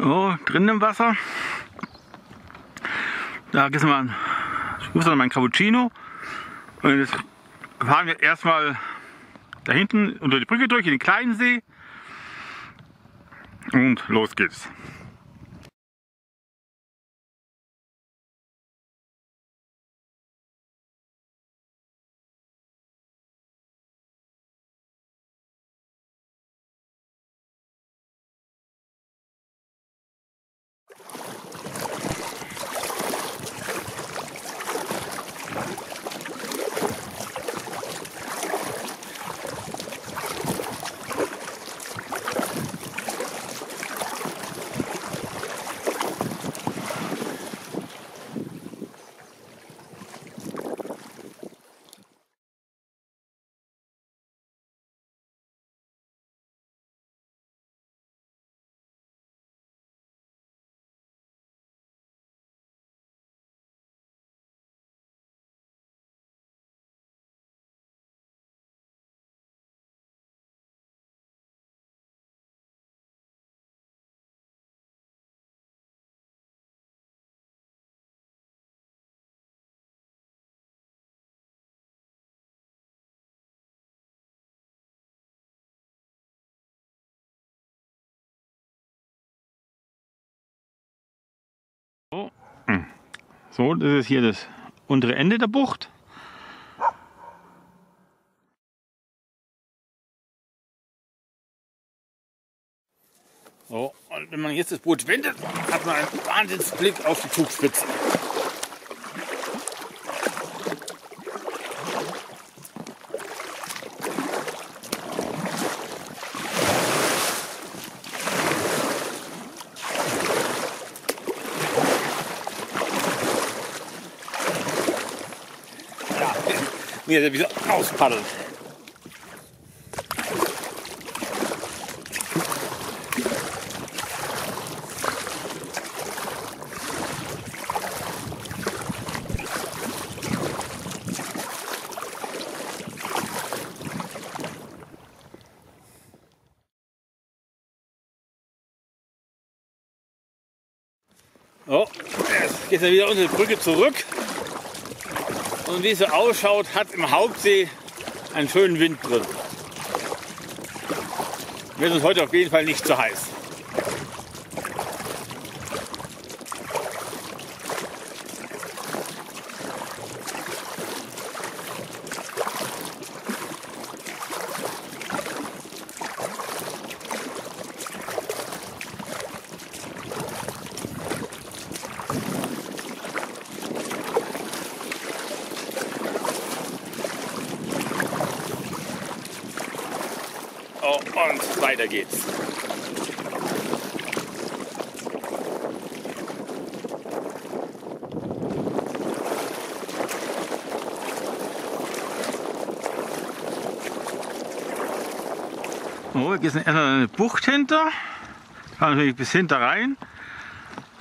So, drin im Wasser. Da gibt es mal mein Cappuccino. Und jetzt fahren wir erstmal da hinten unter die Brücke durch in den kleinen See. Und los geht's. So, das ist hier das untere Ende der Bucht. So, und wenn man jetzt das Boot wendet, hat man einen Wahnsinnsblick auf die Zugspitze. Ja, mir wieder auspaddeln. So, jetzt geht er wieder unter die Brücke zurück. Und wie es so ausschaut, hat im Hauptsee einen schönen Wind drin. Wird uns heute auf jeden Fall nicht zu heiß. Oh, und weiter geht's. Oh, hier ist erstmal eine Bucht hinter. Fahren natürlich bis hinter rein.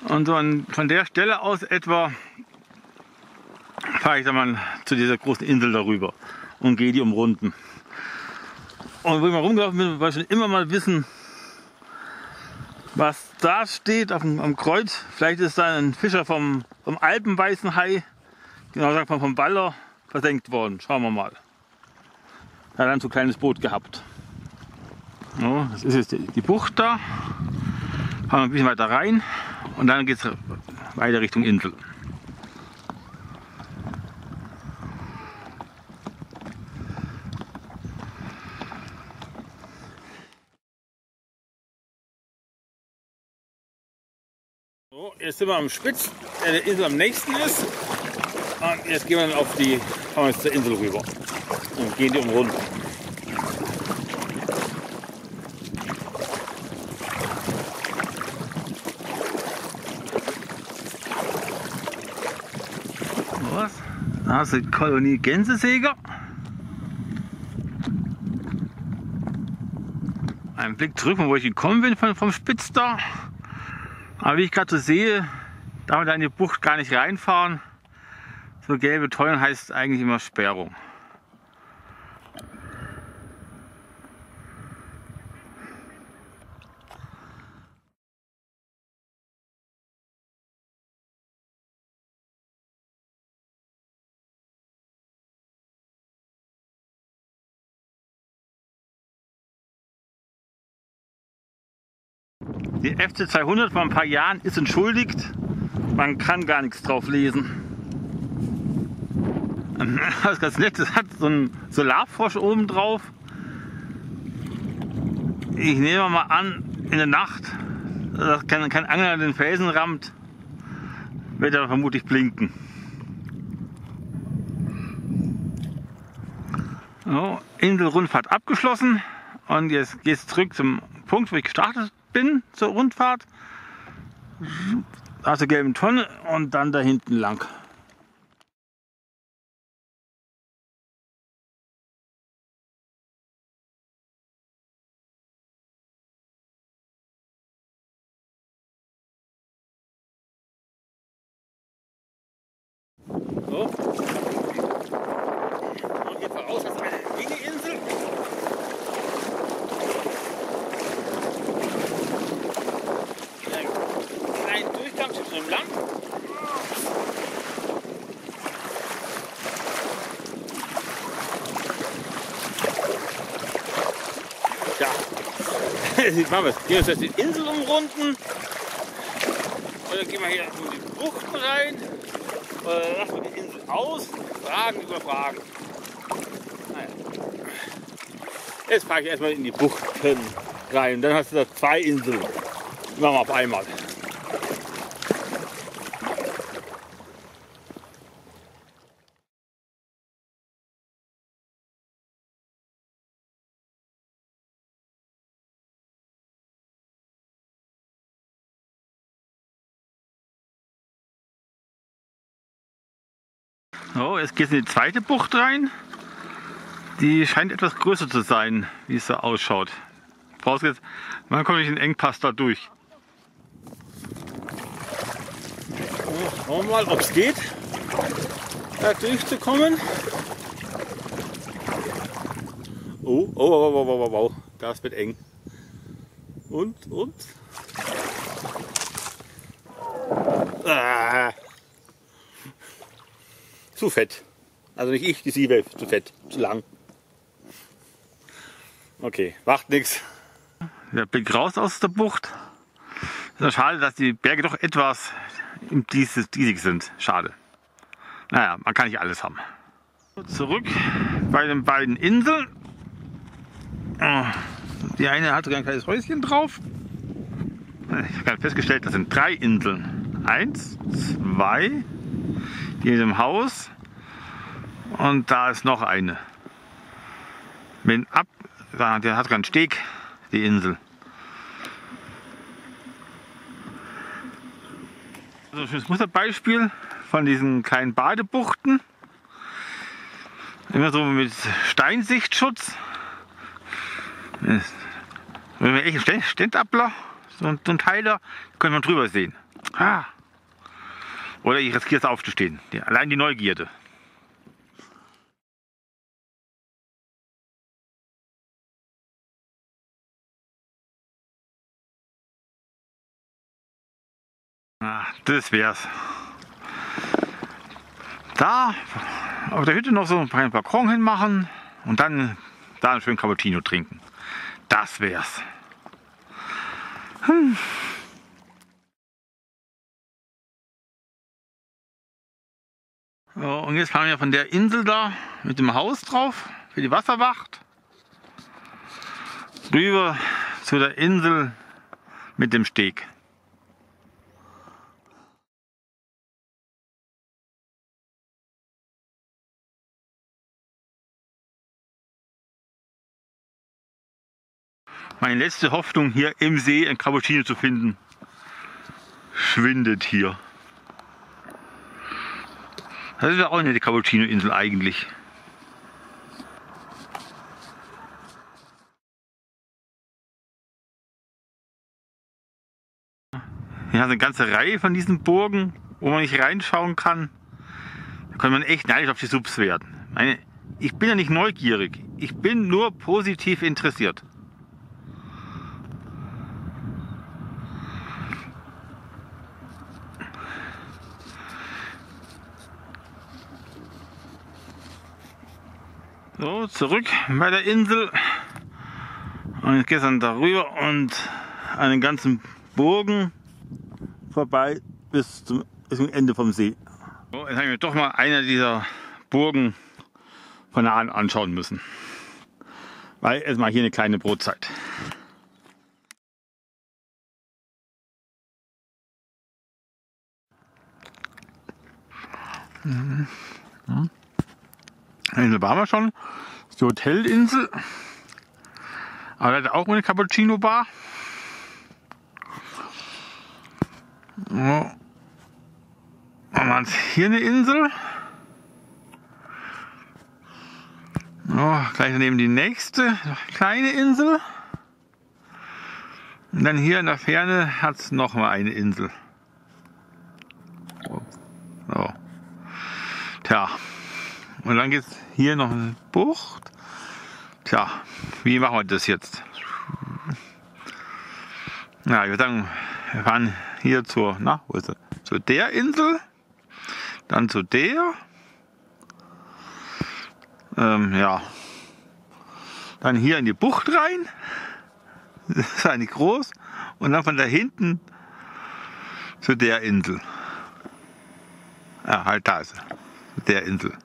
Und so von der Stelle aus etwa fahre ich dann mal zu dieser großen Insel darüber und gehe die umrunden. Und wo ich mal rumgelaufen bin, wollte ich schon immer mal wissen, was da steht am Kreuz. Vielleicht ist da ein Fischer vom Alpenweißen Hai, genau gesagt vom Baller, versenkt worden. Schauen wir mal. Er hat dann so ein kleines Boot gehabt. So, das ist jetzt die Bucht da. Fahren wir ein bisschen weiter rein und dann geht es weiter Richtung Insel. So, jetzt sind wir am Spitz, der Insel am nächsten ist. Und jetzt gehen wir dann fahren wir jetzt zur Insel rüber und gehen die umrunden. Was? Da ist die Kolonie Gänsesäger. Ein Blick zurück, von wo ich gekommen bin, vom Spitz da. Aber wie ich gerade so sehe, darf man da in die Bucht gar nicht reinfahren. So gelbe Teulen heißt eigentlich immer Sperrung. Die FC 200 vor ein paar Jahren ist entschuldigt. Man kann gar nichts drauf lesen. Das ist ganz nett. Es hat so einen Solarfrosch oben drauf. Ich nehme mal an, in der Nacht, dass kein Angler den Felsen rammt, wird er vermutlich blinken. So, Inselrundfahrt abgeschlossen. Und jetzt geht es zurück zum Punkt, wo ich gestartet bin, zur Rundfahrt. Da ist die gelbe Tonne und dann da hinten lang. So. Und geht voraus, das ist eine Mini-Insel. Ein Durchgang zwischen dem Land. Ja, jetzt machen wir es. Gehen wir jetzt die Insel umrunden. Und dann gehen wir hier in die Buchten rein. Lassen wir die Insel aus. Fragen über Fragen. Naja. Jetzt fahre ich erstmal in die Buchten rein. Dann hast du da 2 Inseln. Machen wir auf einmal. So, jetzt geht es in die zweite Bucht rein. Die scheint etwas größer zu sein, wie es so ausschaut. Vorausgesetzt, man kommt durch den Engpass da durch. So, schauen wir mal, ob es geht, da durchzukommen. Oh, das wird eng. Und? Ah. Zu fett. Also nicht ich, die Seewelt, zu fett, zu lang. Okay, macht nichts. Der Blick raus aus der Bucht. Ist ja schade, dass die Berge doch etwas diesig sind. Schade. Naja, man kann nicht alles haben. Zurück bei den beiden Inseln. Die eine hat sogar ein kleines Häuschen drauf. Ich habe gerade festgestellt, das sind 3 Inseln. 1, 2, die in dem Haus. Und da ist noch eine. Der hat keinen Steg, die Insel. Also ein schönes Musterbeispiel von diesen kleinen Badebuchten. Immer so mit Steinsichtschutz. Wenn wir echt einen Stendappler, so ein Teil da, könnte man drüber sehen. Oder ich riskiere es aufzustehen. Allein die Neugierde. Das wär's. Da auf der Hütte noch so einen kleinen Balkon hinmachen und dann da einen schönen Cappuccino trinken. Das wär's. So, und jetzt fahren wir von der Insel da mit dem Haus drauf für die Wasserwacht rüber zu der Insel mit dem Steg. Meine letzte Hoffnung, hier im See ein Cappuccino zu finden, schwindet hier. Das ist ja auch eine Cappuccino-Insel eigentlich. Hier hat eine ganze Reihe von diesen Burgen, wo man nicht reinschauen kann. Da kann man echt neidisch auf die Subs werden. Ich bin ja nicht neugierig, ich bin nur positiv interessiert. So, zurück bei der Insel. Und jetzt geht es dann darüber und an den ganzen Burgen vorbei bis zum Ende vom See. So, jetzt habe ich mir doch mal eine dieser Burgen von nah an anschauen müssen. Weil jetzt mal hier eine kleine Brotzeit. Insel waren wir schon. Das ist die Hotelinsel. Aber da hat auch eine Cappuccino-Bar. So. Und dann hat hier eine Insel. So, gleich daneben die nächste kleine Insel. Und dann hier in der Ferne hat es noch mal eine Insel. So. Tja. Und dann geht es hier noch eine Bucht. Tja, wie machen wir das jetzt? Ja, ich würde sagen, wir fahren hier zur, wo ist das? Zu der Insel, dann zu der, ja, dann hier in die Bucht rein, das ist eigentlich groß, und dann von da hinten zu der Insel. Ja, halt da ist sie, der Insel.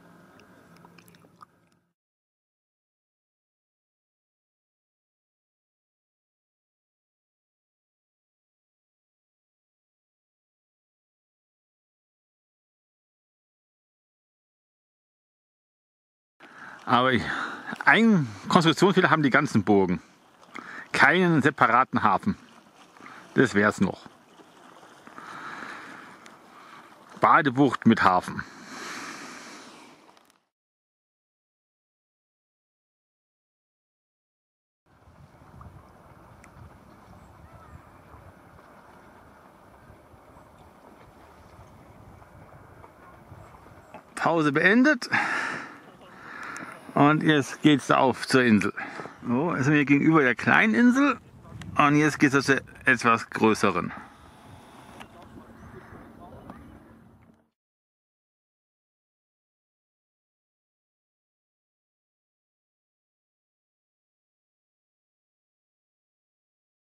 Aber einen Konstruktionsfehler haben die ganzen Burgen. Keinen separaten Hafen. Das wäre es noch. Badebucht mit Hafen. Pause beendet. Und jetzt geht es auf zur Insel. So, jetzt sind wir gegenüber der kleinen Insel. Und jetzt geht es zur etwas größeren.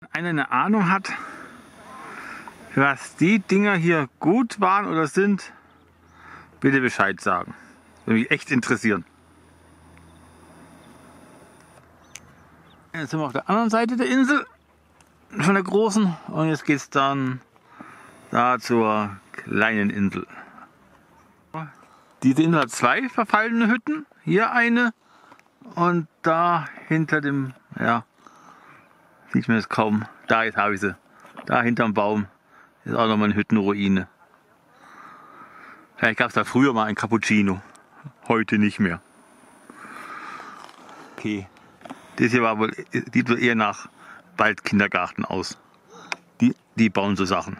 Wenn einer eine Ahnung hat, was die Dinger hier gut waren oder sind, bitte Bescheid sagen. Das würde mich echt interessieren. Jetzt sind wir auf der anderen Seite der Insel, von der großen, und jetzt geht es dann da zur kleinen Insel. Diese Insel hat zwei verfallene Hütten, hier eine und da hinter dem, ja, sieht man jetzt kaum, da jetzt habe ich sie, da hinterm Baum ist auch nochmal eine Hüttenruine. Vielleicht gab es da früher mal ein Cappuccino, heute nicht mehr. Okay. Das hier war wohl, sieht wohl eher nach Waldkindergarten aus. Die bauen so Sachen.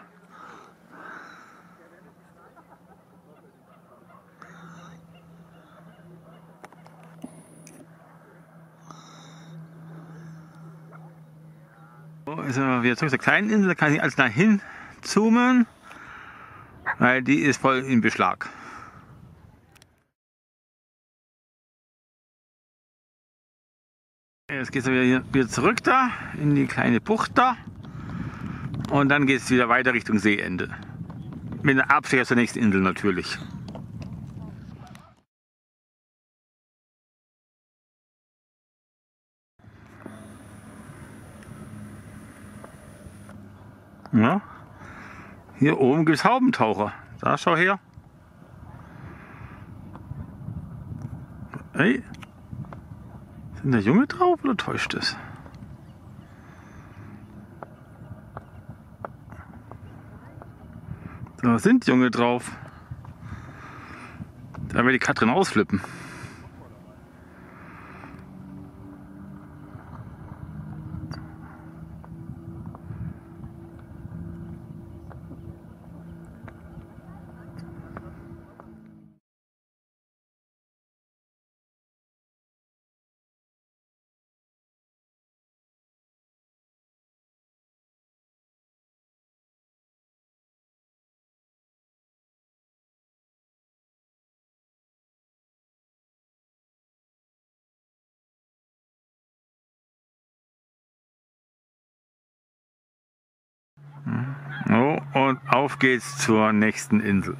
So, jetzt sind wir wieder zurück zur kleinen Insel, da kann ich alles nach hin zoomen, weil die ist voll in Beschlag. Jetzt geht es wieder zurück da, in die kleine Bucht da. Und dann geht es wieder weiter Richtung Seeende. Mit einem Abstecher zur nächsten Insel natürlich. Ja. Hier oben gibt es Haubentaucher. Da, schau her. Hey. Sind da Junge drauf oder täuscht es? Da sind Junge drauf. Da will die Katrin ausflippen. und auf geht's zur nächsten Insel.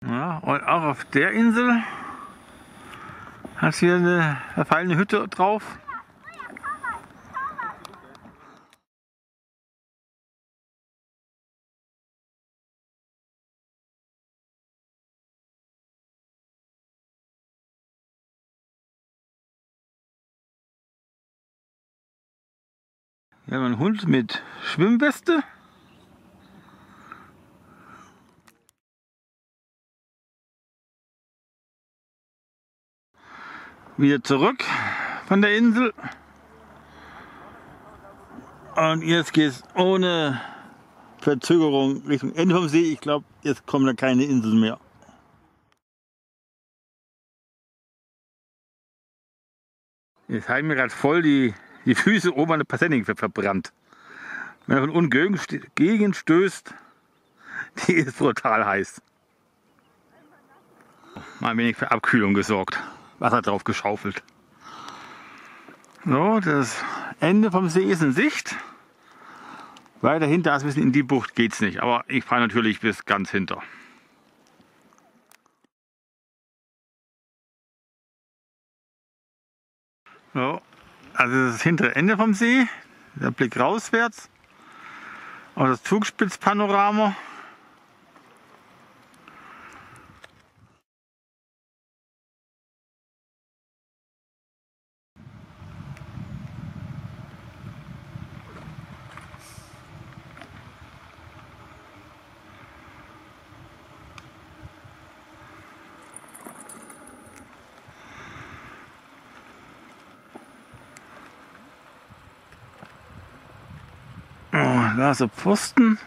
Ja, und auch auf der Insel hat hier eine verfallene Hütte drauf. Hier haben wir einen Hund mit Schwimmweste. Wieder zurück von der Insel. Und jetzt geht es ohne Verzögerung Richtung Ende vom See. Ich glaube, jetzt kommen da keine Inseln mehr. Jetzt haben mir gerade voll die Füße oben an der Passenning verbrannt. Wenn er von unten gegen stößt, die ist brutal heiß. Mal ein wenig für Abkühlung gesorgt. Wasser drauf geschaufelt. So, das Ende vom See ist in Sicht. Weiter hinter, als ein bisschen in die Bucht geht es nicht. Aber ich fahre natürlich bis ganz hinter. So, also das hintere Ende vom See. Der Blick rauswärts. Auf das Zugspitzpanorama. Oh, da ist der Pfosten.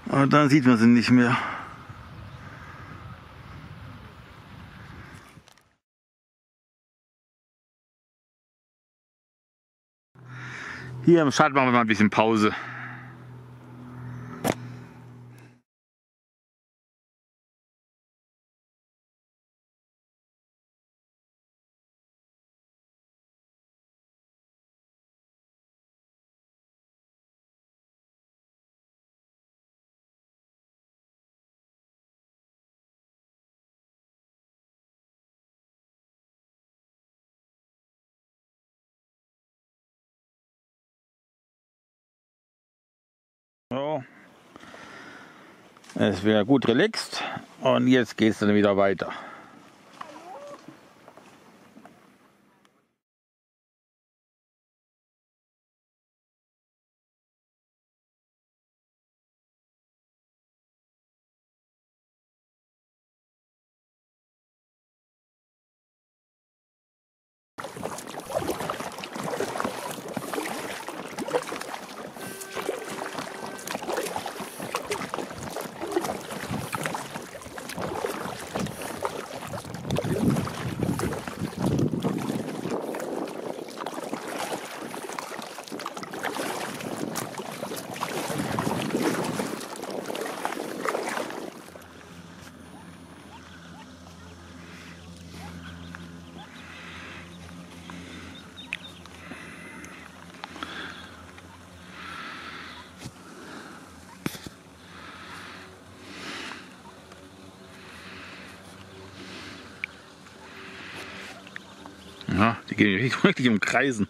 Und dann sieht man sie nicht mehr. Hier im Schatten machen wir mal ein bisschen Pause. So. Es wäre gut relaxed und jetzt geht es dann wieder weiter. Ja, die gehen richtig um Kreisen.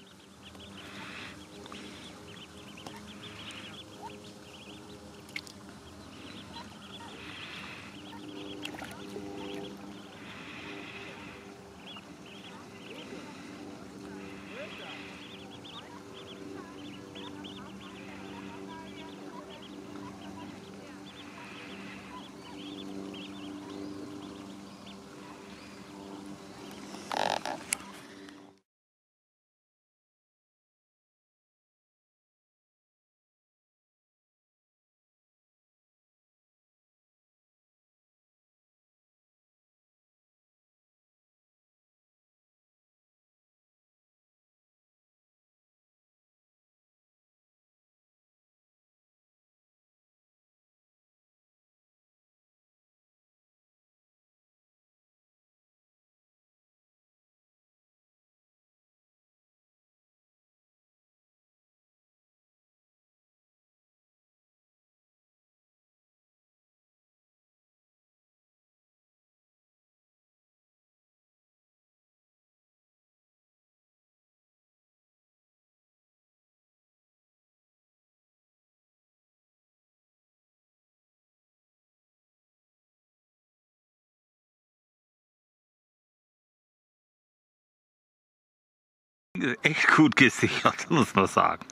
Echt gut gesichert, muss man sagen.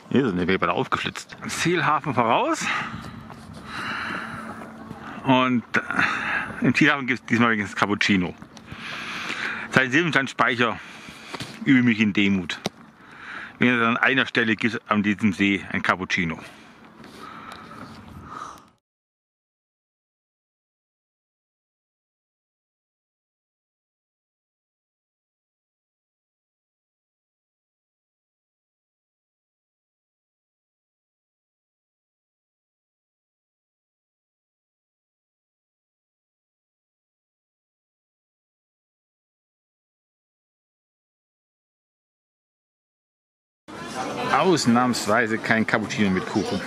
Hier sind wir gerade aufgeflitzt. Zielhafen voraus. Und im Zielhafen gibt es diesmal übrigens Cappuccino. Seit Silbensteinspeicher übe mich in Demut. An einer Stelle gibt es an diesem See ein Cappuccino. Ausnahmsweise kein Cappuccino mit Kuchen.